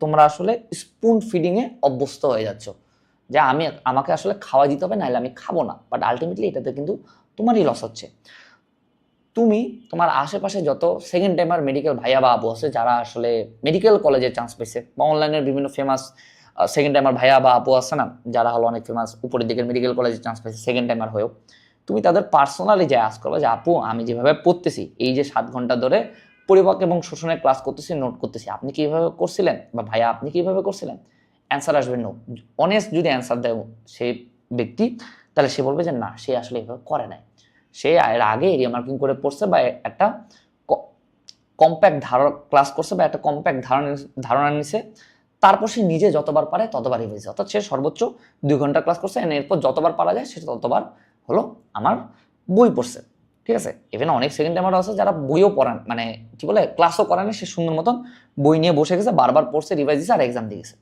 তোমরা আসলে স্পুন ফিডিংয়ে অভ্যস্ত হয়ে যাচ্ছ, যে আমাকে আসলে খাওয়া দিতে হবে, নাহলে আমি খাবো না। বাট আলটিমেটলি এটাতে কিন্তু তোমারই লস হচ্ছে। তুমি তোমার আশেপাশে যত সেকেন্ড টাইমার মেডিকেল ভাইয়া বা আপু আছে যারা আসলে মেডিকেল কলেজে চান্স পেয়েছে, বা অনলাইনের বিভিন্ন ফেমাস সেকেন্ড টাইমার ভাইয়া বা আপু আছে না, যারা হলো অনেক ফেমাস উপরের দিকের মেডিকেল কলেজে চান্স পেয়েছে সেকেন্ড টাইমার হয়েও, তুমি তাদের পার্সোনালি যে আস করবে যে আপু আমি যেভাবে পড়তেছি, এই যে 7 ঘন্টা ধরে পরিপাক এবং শোষণের ক্লাস করতেছি, নোট করতেছি, আপনি কিভাবে করছিলেন, বা ভাইয়া আপনি কিভাবে করছিলেন? অ্যান্সার আসবে নো। অনেস্ট যদি অ্যান্সার দেয় সেই ব্যক্তি, তাহলে সে বলবে যে না, সে আসলে এভাবে করে নাই, সে এর আগে এরিয়া মার্কিং করে পড়ছে, বা একটা কম্প্যাক্ট ক্লাস করছে, বা একটা কম্প্যাক্ট ধারণা নিছে, তারপর সে নিজে যতবার পারে ততবার রিভাইজ, অর্থাৎ সে সর্বোচ্চ 2 ঘন্টা ক্লাস করছে, এরপর যতবার পারা যায় সে ততবার হলো আমার বই পড়ছে। ঠিক আছে, ইভেন অনেক সেকেন্ড টাইমার আছে যারা বইও পড়ান, মানে কি বলে ক্লাসও করেন, সে সুন্দর মতন বই নিয়ে বসে গেছে, বারবার পড়ছে, রিভাইজ দিছে, আর এক্সাম দিয়ে গেছে।